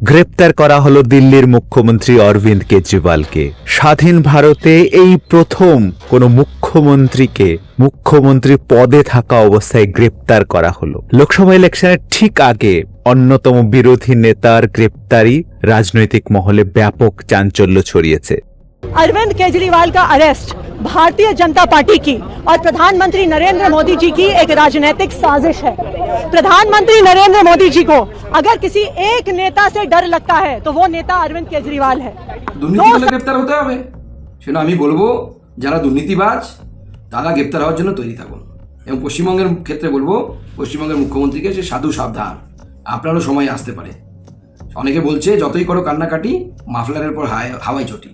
গ্রেপ্তার করা হলো দিল্লির মুখ্যমন্ত্রী অরবিন্দ কেজরিওয়ালকে। স্বাধীন ভারতে এই প্রথম কোনো মুখ্যমন্ত্রীকে মুখ্যমন্ত্রী পদে থাকা অবস্থায় গ্রেপ্তার করা হলো। লোকসভা ইলেকশনের ঠিক আগে অন্যতম বিরোধী নেতার গ্রেপ্তারি রাজনৈতিক মহলে ব্যাপক চাঞ্চল্য ছড়িয়েছে। अरविंद केजरीवाल का अरेस्ट भारतीय जनता पार्टी की और प्रधानमंत्री नरेंद्र मोदी जी की एक राजनीतिक साजिश है। प्रधानमंत्री नरेंद्र मोदी जी को अगर किसी एक नेता से डर लगता है तो वो नेता अरविंद केजरीवाल है। দুর্নীতি হলে গ্রেপ্তার হতে হবে, সেটা আমি বলবো যারা দুর্নীতিবাজ তারা গ্রেপ্তার হওয়ার জন্য তৈরি থাকুন। এবং পশ্চিমবঙ্গের ক্ষেত্রে বলবো পশ্চিমবঙ্গের মুখ্যমন্ত্রীকে সে সাধু সাবধান, আপনারও সময় আসতে পারে। অনেকে বলছে যতই করো কান্নাকাটি, মাফলারের পর হাওয়াই চটি।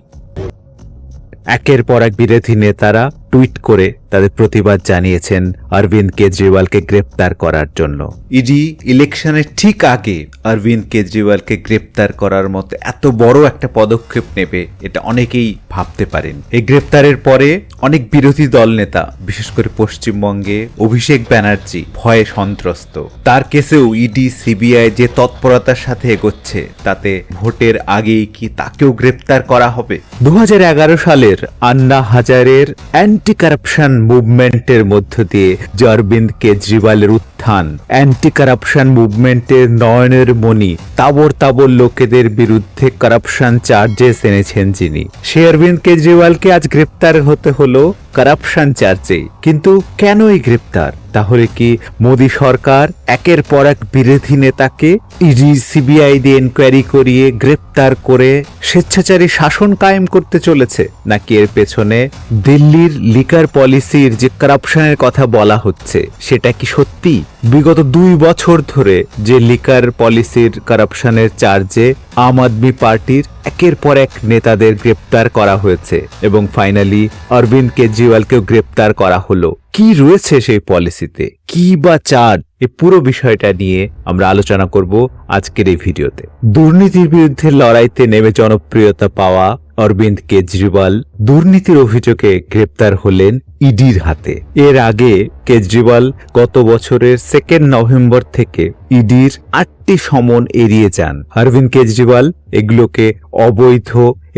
একের পর এক বিরোধী নেতারা টুইট করে তাদের প্রতিবাদ জানিয়েছেন অরবিন্দ কেজরিওয়ালকে গ্রেপ্তার করার জন্য। ইডি ইলেকশনের ঠিক আগে অরবিন্দ কেজরিওয়ালকে গ্রেপ্তার করার মতো এত বড় একটা পদক্ষেপ নেবে এটা অনেকেই ভাবতে পারেন। এই গ্রেপ্তারের পরে অনেক বিরোধী দল নেতা, বিশেষ করে পশ্চিমবঙ্গে অভিষেক ব্যানার্জি ভয়ে সন্ত্রস্ত। তার কেসেও ইডি সিবিআই যে তৎপরতার সাথে এগোচ্ছে তাতে ভোটের আগেই কি তাকেও গ্রেপ্তার করা হবে? 2011 সালের আন্না হাজারের অ্যান্টি কারাপশন মুভমেন্টের মধ্য দিয়ে যে অরবিন্দ কেজরিওয়ালের উত্থান, অ্যান্টি কারাপশন মুভমেন্টের নয়নের মণি, তাবর তাবর লোকেদের বিরুদ্ধে কারাপশন চার্জেস এনেছেন যিনি, সে অরবিন্দ কেজরিওয়ালকে আজ গ্রেপ্তার হতে হলো কারাপশন চার্জে। কিন্তু কেন এই গ্রেপ্তার? তাহলে কি মোদী সরকার একের পর এক বিরোধী নেতাকে ইডি সিবিআই দিয়ে এনকোয়ারি করিয়ে গ্রেপ্তার করে স্বেচ্ছাচারী শাসন কায়েম করতে চলেছে? নাকি এর পেছনে দিল্লির লিকার পলিসির যে কারাপশনের কথা বলা হচ্ছে সেটা কি সত্যি? বিগত 2 বছর ধরে যে লিকার পলিসির কারাপশনের চার্জে আম আদমি পার্টির একের পর এক নেতাদের গ্রেপ্তার করা হয়েছে এবং ফাইনালি অরবিন্দ কেজরিওয়ালকেও গ্রেপ্তার করা হলো। কি রয়েছে সেই পলিসিতে, কি বা চার্জ? এই পুরো বিষয়টা নিয়ে আমরা আলোচনা করব আজকের এই ভিডিওতে। দুর্নীতির বিরুদ্ধে লড়াইতে নেমে জনপ্রিয়তা পাওয়া অরবিন্দ কেজরিওয়াল দুর্নীতির অভিযোগে গ্রেপ্তার হলেন ইডির হাতে। এর আগে কেজরিওয়াল গত বছরের 2 নভেম্বর থেকে ইডির 8টি সমন এড়িয়ে যান। অরবিন্দ কেজরিওয়াল এগুলোকে অবৈধ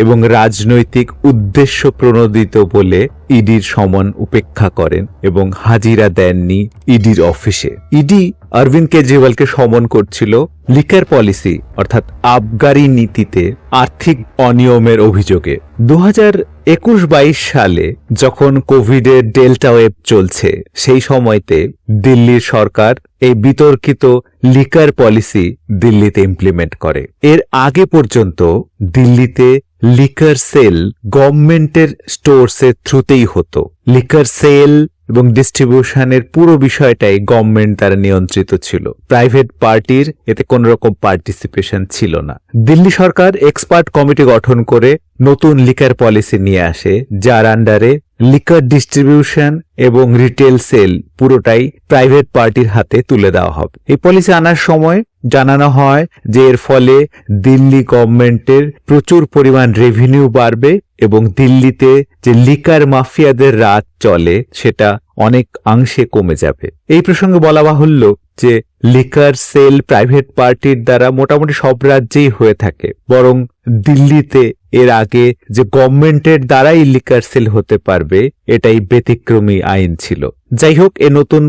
এবং রাজনৈতিক উদ্দেশ্য প্রণোদিত বলে ইডির সমন উপেক্ষা করেন এবং হাজিরা দেননি ইডির অফিসে। ইডি অরবিন্দ কেজরিওয়ালকে সমন করছিল লিকার পলিসি অর্থাৎ আবগারি নীতিতে আর্থিক অনিয়মের অভিযোগে। 2021-22 সালে যখন কোভিডের ডেল্টা ওয়েভ চলছে সেই সময়তে দিল্লির সরকার এই বিতর্কিত লিকার পলিসি দিল্লিতে ইমপ্লিমেন্ট করে। এর আগে পর্যন্ত দিল্লিতে লিকার সেল গভর্নমেন্টের স্টোরসের থ্রুতেই হতো। লিকার সেল এবং ডিস্ট্রিবিউশনের পুরো বিষয়টাই গভর্নমেন্ট দ্বারা নিয়ন্ত্রিত ছিল, প্রাইভেট পার্টির এতে কোন রকম পার্টিসিপেশন ছিল না। দিল্লি সরকার এক্সপার্ট কমিটি গঠন করে নতুন লিকার পলিসি নিয়ে আসে, যার আন্ডারে লিকার ডিস্ট্রিবিউশন এবং রিটেল সেল পুরোটাই প্রাইভেট পার্টির হাতে তুলে দেওয়া হবে। এই পলিসি আনার সময় জানানো হয় যে এর ফলে দিল্লি গভর্নমেন্টের প্রচুর পরিমাণ রেভিনিউ বাড়বে এবং দিল্লিতে যে লিকার মাফিয়াদের রাজ চলে সেটা অনেক অংশে কমে যাবে। এই প্রসঙ্গে বলা বাহুল্য যে লিকার সেল প্রাইভেট পার্টির দ্বারা মোটামুটি সব রাজ্যেই হয়ে থাকে, বরং দিল্লিতে এর আগে যে গভর্নমেন্টের দ্বারাই লিকার সেল হতে পারবে এটাই ব্যতিক্রমী আইন ছিল। যাই হোক, এ নতুন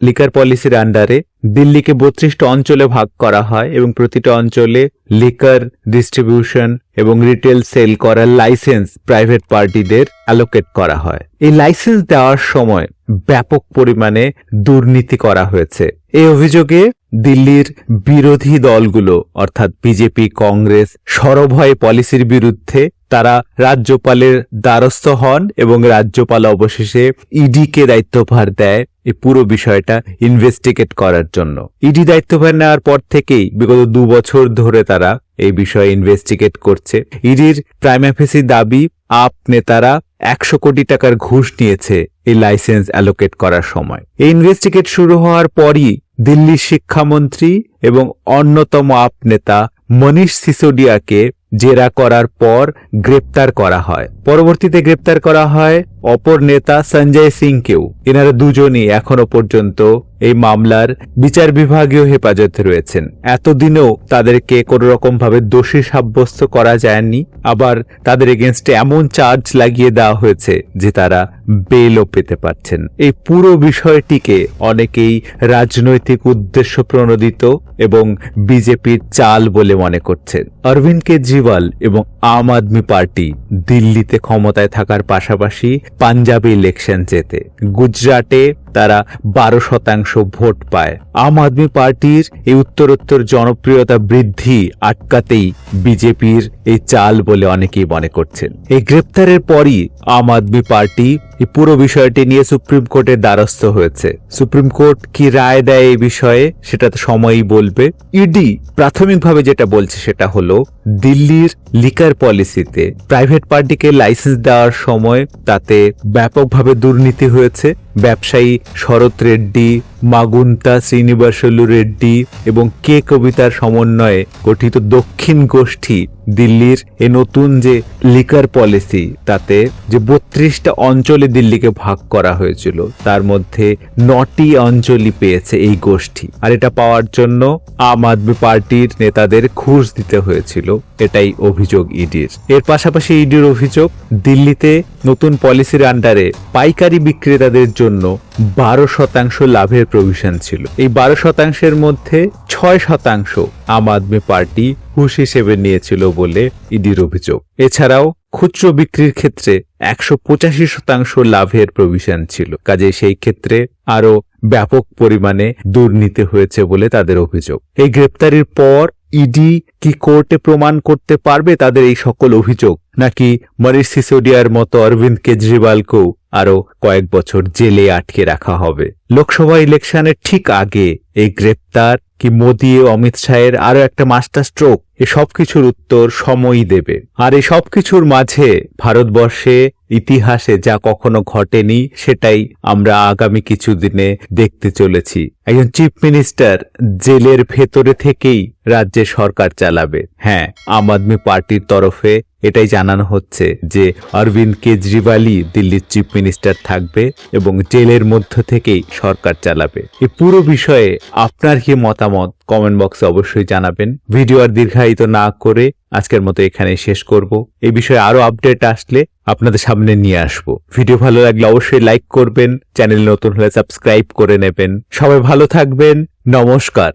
লিকার পলিসির আন্ডারে দিল্লিকে 32টা অঞ্চলে ভাগ করা হয় এবং প্রতিটা অঞ্চলে লিকার ডিস্ট্রিবিউশন এবং রিটেল সেল করার লাইসেন্স প্রাইভেট পার্টিদের অ্যালোকেট করা হয়। এই লাইসেন্স দেওয়ার সময় ব্যাপক পরিমাণে দুর্নীতি করা হয়েছে। এই অভিযোগে দিল্লির বিরোধী দলগুলো অর্থাৎ বিজেপি, কংগ্রেস সরব হয় পলিসির বিরুদ্ধে। তারা রাজ্যপালের দ্বারস্থ হন এবং রাজ্যপাল অবশেষে ইডিকে দায়িত্বভার দেয় এই পুরো বিষয়টা ইনভেস্টিগেট করার জন্য। ইডি দায়িত্বভার নেওয়ার পর থেকেই বিগত 2 বছর ধরে তারা এই বিষয়ে ইনভেস্টিগেট করছে। ইডির প্রাইমা ফেসি দাবি আপ নেতারা 100 কোটি টাকার ঘুষ নিয়েছে এই লাইসেন্স অ্যালোকেট করার সময়। এই ইনভেস্টিগেট শুরু হওয়ার পরই দিল্লির শিক্ষামন্ত্রী এবং অন্যতম আপ নেতা মনীষ সিসোডিয়াকে জেরা করার পর গ্রেপ্তার করা হয়। পরবর্তীতে গ্রেপ্তার করা হয় অপর নেতা সঞ্জয় সিংকেও। এনারা দুজনই এখনো পর্যন্ত এই মামলার বিচার বিভাগীয় হেফাজতে রয়েছেন। এতদিনেও তাদেরকে কোনো রকম ভাবে দোষী সাব্যস্ত করা যায়নি, আবার তাদের এগেনস্টে এমন চার্জ লাগিয়ে দেওয়া হয়েছে যে তারা বেলও পেতে পারছেন। এই পুরো বিষয়টিকে অনেকেই রাজনৈতিক উদ্দেশ্য প্রণোদিত এবং বিজেপির চাল বলে মনে করছেন। অরবিন্দ কেজরিওয়াল এবং আম আদমি পার্টি দিল্লিতে ক্ষমতায় থাকার পাশাপাশি পাঞ্জাবে ইলেকশন জেতে, গুজরাটে তারা 12% ভোট পায়। আম আদমি পার্টির এই উত্তরোত্তর জনপ্রিয়তা বৃদ্ধি আটকাতেই বিজেপির এই চাল বলে অনেকেই মনে করছেন। এই গ্রেপ্তারের পরই আম আদমি পার্টি এই পুরো বিষয়টি নিয়ে সুপ্রিম কোর্টের দ্বারস্থ হয়েছে। সুপ্রিম কোর্ট কি রায় দেয় এই বিষয়ে সেটা তো সময়ই বলবে। ইডি প্রাথমিকভাবে যেটা বলছে সেটা হলো দিল্লির লিকার পলিসিতে প্রাইভেট পার্টিকে লাইসেন্স দেওয়ার সময় তাতে ব্যাপকভাবে দুর্নীতি হয়েছে। ব্যবসায়ী শরৎ রেড্ডি, মাগুন্তা শ্রীনিবাসলু রেড্ডি এবং কে কবিতার সমন্বয়ে গঠিত দক্ষিণ গোষ্ঠী দিল্লির এ নতুন যে লিকার পলিসি, তাতে যে 32টা অঞ্চলে দিল্লিকে ভাগ করা হয়েছিল তার মধ্যে 9টি অঞ্চলই পেয়েছে এই গোষ্ঠী। আর এটা পাওয়ার জন্য আম আদমি পার্টির নেতাদের ঘুষ দিতে হয়েছিল, এটাই অভিযোগ ইডির। এর পাশাপাশি ইডির অভিযোগ দিল্লিতে নতুন পলিসির আন্ডারে পাইকারি বিক্রেতাদের জন্য 12% লাভের প্রভিশন ছিল। এই 12%-এর মধ্যে 6% আম আদমি পার্টি ঘুষ হিসেবে নিয়েছিল বলে ইডির অভিযোগ। এছাড়াও খুচরো বিক্রির ক্ষেত্রে 185% লাভের প্রভিশন ছিল। কাজে সেই ক্ষেত্রে আরো ব্যাপক পরিমাণে দুর্নীতি হয়েছে বলে তাদের অভিযোগ। এই গ্রেপ্তারির পর ইডি কি কোর্টে প্রমাণ করতে পারবে তাদের এই সকল অভিযোগ, নাকি মনীষ সিসোডিয়ার মতো অরবিন্দ কেজরিওয়ালকেও আরো কয়েক বছর জেলে আটকে রাখা হবে? লোকসভা ইলেকশনের ঠিক আগে এই গ্রেপ্তার কি মোদী ও অমিত শাহের আরো একটা মাস্টার স্ট্রোক? এ সবকিছুর উত্তর সময়ই দেবে। আর এই সবকিছুর মাঝে ভারতবর্ষে ইতিহাসে যা কখনো ঘটেনি সেটাই আমরা আগামী কিছুদিনে দেখতে চলেছি। একজন চিফ মিনিস্টার জেলের ভেতরে থেকেই রাজ্যের সরকার চালাবে। হ্যাঁ, আম আদমি পার্টির তরফে এটাই জানানো হচ্ছে যে অরবিন্দ কেজরিওয়ালই দিল্লির চিফ মিনিস্টার থাকবে এবং জেলের মধ্য থেকেই সরকার চালাবে। এই পুরো বিষয়ে আপনার কি মতামত কমেন্ট বক্সে অবশ্যই জানাবেন। ভিডিও আর দীর্ঘায়িত না করে আজকের মতো এখানে শেষ করব। এই বিষয়ে আরো আপডেট আসলে আপনাদের সামনে নিয়ে আসব। ভিডিও ভালো লাগলে অবশ্যই লাইক করবেন, চ্যানেল নতুন হলে সাবস্ক্রাইব করে নেবেন। সবাই ভালো থাকবেন, নমস্কার।